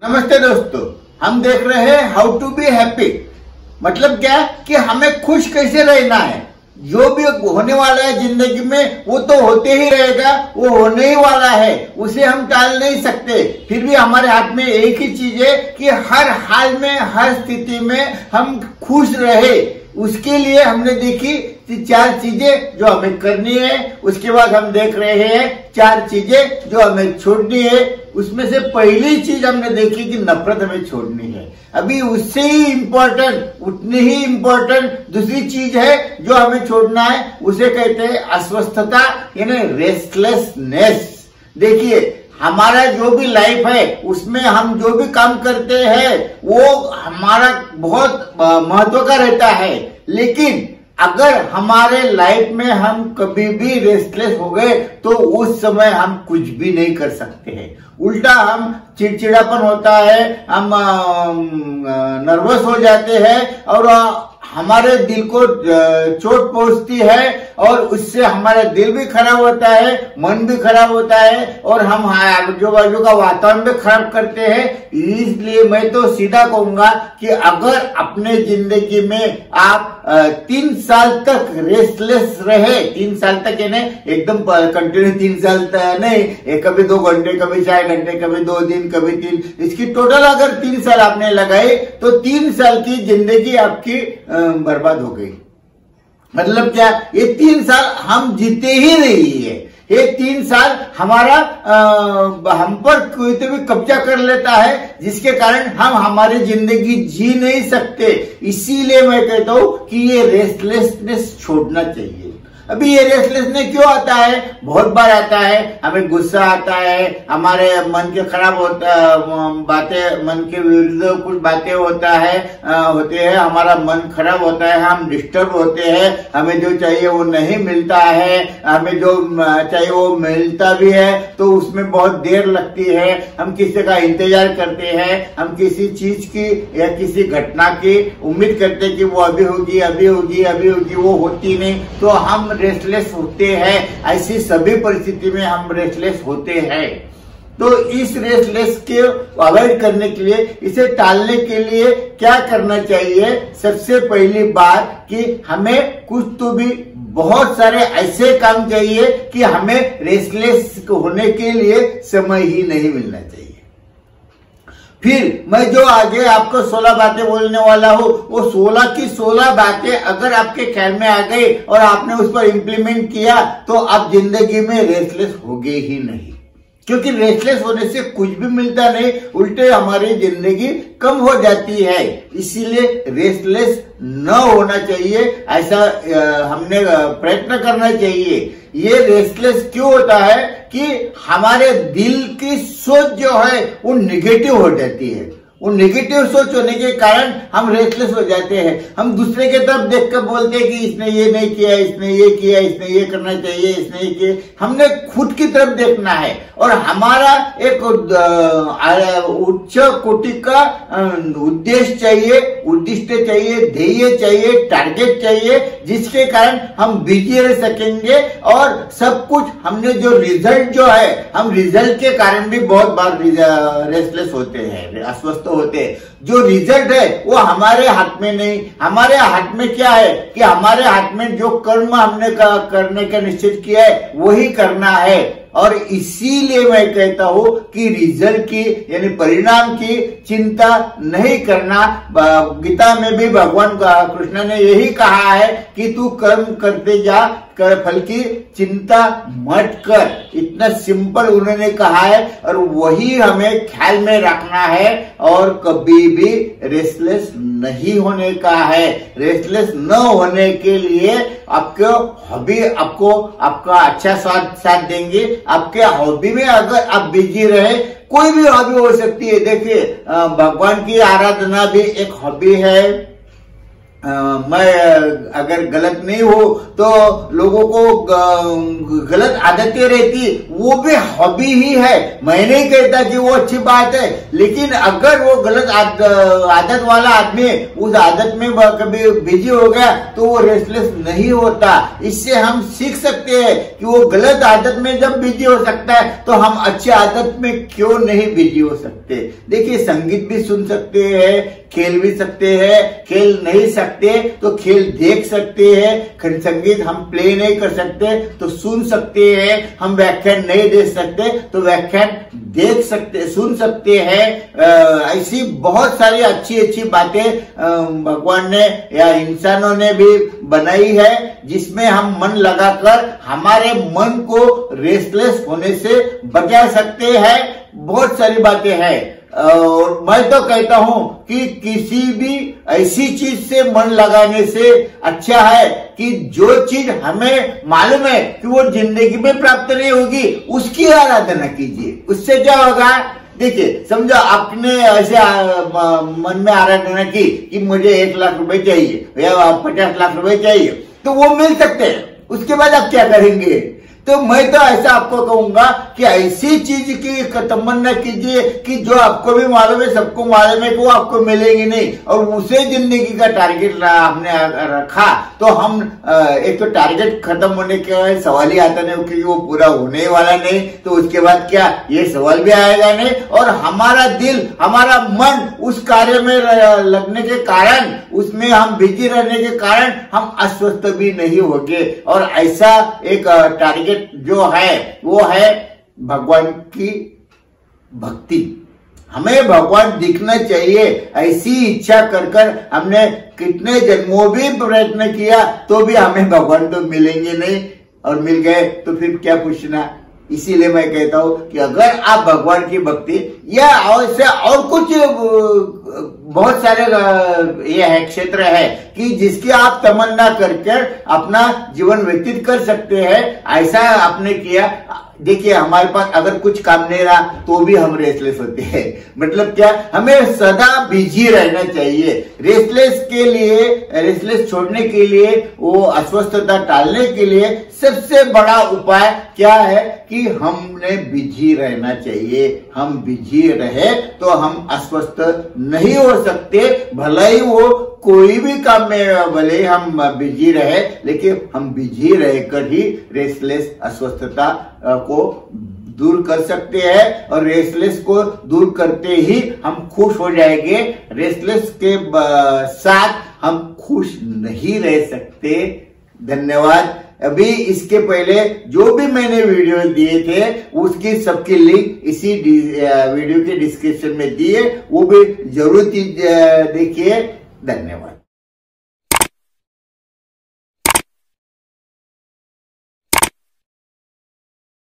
नमस्ते दोस्तों, हम देख रहे हैं हाउ टू बी हैप्पी। मतलब क्या कि हमें खुश कैसे रहना है। जो भी होने वाला है जिंदगी में वो तो होते ही रहेगा, वो होने ही वाला है, उसे हम टाल नहीं सकते। फिर भी हमारे हाथ में एक ही चीज है कि हर हाल में, हर स्थिति में हम खुश रहे। उसके लिए हमने देखी 4 चीजें जो हमें करनी है। उसके बाद हम देख रहे हैं 4 चीजें जो हमें छोड़नी है। उसमें से पहली चीज हमने देखी कि नफरत हमें छोड़नी है। अभी उससे ही इम्पोर्टेंट, उतनी ही इम्पोर्टेंट दूसरी चीज है जो हमें छोड़ना है। उसे कहते हैं अस्वस्थता, यानी रेस्टलेसनेस। देखिए, हमारा जो भी लाइफ है उसमें हम जो भी काम करते हैं वो हमारा बहुत महत्व का रहता है। लेकिन अगर हमारे लाइफ में हम कभी भी रेस्टलेस हो गए तो उस समय हम कुछ भी नहीं कर सकते हैं। उल्टा हम चिड़चिड़ापन होता है, हम नर्वस हो जाते हैं और हमारे दिल को चोट पहुंचती है और उससे हमारा दिल भी खराब होता है, मन भी खराब होता है और हम आजू बाजू का वातावरण भी खराब करते हैं। इसलिए मैं तो सीधा कहूंगा कि अगर अपने जिंदगी में आप 3 साल तक रेस्टलेस रहे, 3 साल तक यानी एकदम कंटिन्यू 3 साल तक नहीं, कभी 2 घंटे, कभी 4 घंटे, कभी 2 दिन, कभी 3, इसकी टोटल अगर 3 साल आपने लगाए तो 3 साल की जिंदगी आपकी बर्बाद हो गई। मतलब क्या, ये 3 साल हम जीते ही नहीं है। ये 3 साल हमारा हम पर कोई तो भी कब्जा कर लेता है, जिसके कारण हम हमारी जिंदगी जी नहीं सकते। इसीलिए मैं कहता हूं कि ये रेस्टलेसनेस छोड़ना चाहिए। अभी ये रेस्टलेसनेस क्यों आता है? बहुत बार आता है, हमें गुस्सा आता है, हमारे मन के खराब होता बातें, मन के विरुद्ध कुछ बातें होते हैं, हमारा मन खराब होता है, हम डिस्टर्ब होते हैं, हमें जो चाहिए वो नहीं मिलता है, हमें जो चाहिए वो मिलता भी है तो उसमें बहुत देर लगती है। हम किसी का इंतजार करते हैं, हम किसी चीज की या किसी घटना की उम्मीद करते हैं कि वो अभी होगी, अभी होगी, अभी होगी, वो होती नहीं, तो हम रेस्टलेस होते हैं। ऐसी सभी परिस्थिति में हम रेस्टलेस होते हैं। तो इस रेस्टलेस के अवॉइड करने के लिए, इसे टालने के लिए क्या करना चाहिए? सबसे पहली बात कि हमें कुछ तो भी बहुत सारे ऐसे काम चाहिए कि हमें रेस्टलेस होने के लिए समय ही नहीं मिलना चाहिए। फिर मैं जो आगे आपको 16 बातें बोलने वाला हूं, वो 16 की 16 बातें अगर आपके ख्याल में आ गई और आपने उस पर इम्प्लीमेंट किया तो आप जिंदगी में रेस्टलेस होगे ही नहीं। क्योंकि रेस्टलेस होने से कुछ भी मिलता नहीं, उल्टे हमारी जिंदगी कम हो जाती है। इसीलिए रेस्टलेस न होना चाहिए, ऐसा हमने प्रयत्न करना चाहिए। ये रेस्टलेस क्यों होता है कि हमारे दिल की सोच जो है वो निगेटिव हो जाती है। वो नेगेटिव सोच होने के कारण हम रेस्टलेस हो जाते हैं। हम दूसरे के तरफ देखकर बोलते हैं कि इसने ये नहीं किया, इसने ये किया, इसने ये करना चाहिए, इसने ये किया। हमने खुद की तरफ देखना है और हमारा एक उच्च कोटि का उद्देश्य चाहिए, उद्दिष्ट चाहिए, ध्येय चाहिए, टारगेट चाहिए, जिसके कारण हम बिजी रह सकेंगे। और सब कुछ हमने जो रिजल्ट जो है, हम रिजल्ट के कारण भी बहुत बार रेस्टलेस होते हैं, अस्वस्थ होते हैं। जो रिजल्ट है वो हमारे हाथ में नहीं। हमारे हाथ में क्या है कि हमारे हाथ में जो कर्म हमने करने का निश्चित किया है वही करना है। और इसीलिए मैं कहता हूं कि रिजल्ट की यानी परिणाम की चिंता नहीं करना। गीता में भी भगवान कृष्ण ने यही कहा है कि तू कर्म करते जा, कर फल की चिंता मत कर। इतना सिंपल उन्होंने कहा है और वही हमें ख्याल में रखना है और कभी भी रेस्टलेस नहीं होने का है। रेस्टलेस न होने के लिए आपके हॉबी आपको आपका अच्छा साथ देंगे। आपके हॉबी में अगर आप बिजी रहे, कोई भी हॉबी हो सकती है। देखिए, भगवान की आराधना भी एक हॉबी है, मैं अगर गलत नहीं हो तो लोगों को गलत आदतें रहती, वो भी हॉबी ही है। मैं नहीं कहता कि वो अच्छी बात है, लेकिन अगर वो गलत आदत वाला आदमी उस आदत में कभी बिजी हो गया तो वो रेस्टलेस नहीं होता। इससे हम सीख सकते हैं कि वो गलत आदत में जब बिजी हो सकता है तो हम अच्छी आदत में क्यों नहीं बिजी हो सकते। देखिए, संगीत भी सुन सकते हैं, खेल भी सकते हैं, खेल नहीं सकते तो खेल देख सकते हैं। संगीत हम प्ले नहीं कर सकते तो सुन सकते हैं, हम व्याख्यान नहीं दे सकते तो व्याख्यान देख सकते, सुन सकते हैं। ऐसी बहुत सारी अच्छी अच्छी बातें भगवान ने या इंसानों ने भी बनाई है, जिसमें हम मन लगाकर हमारे मन को रेस्टलेस होने से बचा सकते हैं। बहुत सारी बातें हैं। और मैं तो कहता हूं कि किसी भी ऐसी चीज से मन लगाने से अच्छा है कि जो चीज हमें मालूम है कि वो जिंदगी में प्राप्त नहीं होगी, उसकी आराधना कीजिए। उससे क्या होगा? देखिए, समझो आपने ऐसे मन में आराधना की कि मुझे 1 लाख रुपए चाहिए या 50 लाख रुपए चाहिए, तो वो मिल सकते हैं। उसके बाद आप क्या करेंगे? तो मैं तो ऐसा आपको कहूंगा कि ऐसी चीज की तमन्ना कीजिए कि जो आपको भी मालूम है, सबको मालूम है कि वो आपको मिलेगी नहीं, और उसे जिंदगी का टारगेट आपने रखा तो हम एक तो टारगेट खत्म होने के सवाल ही आता नहीं क्योंकि वो पूरा होने वाला नहीं, तो उसके बाद क्या ये सवाल भी आएगा नहीं, और हमारा दिल, हमारा मन उस कार्य में लगने के कारण, उसमें हम बिजी रहने के कारण हम अस्वस्थ भी नहीं होंगे। और ऐसा एक टारगेट जो है वो है भगवान की भक्ति। हमें भगवान दिखना चाहिए, ऐसी इच्छा कर कर हमने कितने जन्मों भी प्रयत्न किया तो भी हमें भगवान तो मिलेंगे नहीं, और मिल गए तो फिर क्या पूछना। इसीलिए मैं कहता हूं कि अगर आप भगवान की भक्ति या और कुछ बहुत सारे ये है क्षेत्र है कि जिसकी आप तमन्ना करके अपना जीवन व्यतीत कर सकते हैं, ऐसा आपने किया। देखिए, हमारे पास अगर कुछ काम नहीं रहा तो भी हम रेस्टलेस होते हैं। मतलब क्या, हमें सदा बिजी रहना चाहिए। रेस्टलेस छोड़ने के लिए, वो अस्वस्थता टालने के लिए सबसे बड़ा उपाय क्या है कि हमने बिजी रहना चाहिए। हम बिजी रहे तो हम अस्वस्थ नहीं हो सकते। भले ही वो कोई भी काम में भले हम बिजी रहे, लेकिन हम बिजी रहकर ही रेस्टलेस अस्वस्थता को दूर कर सकते हैं, और रेस्टलेस को दूर करते ही हम खुश हो जाएंगे। रेस्टलेस के साथ हम खुश नहीं रह सकते। धन्यवाद। अभी इसके पहले जो भी मैंने वीडियो दिए थे उसकी सबकी लिंक इसी वीडियो के डिस्क्रिप्शन में दिए, वो भी जरूर देखिए। धन्यवाद।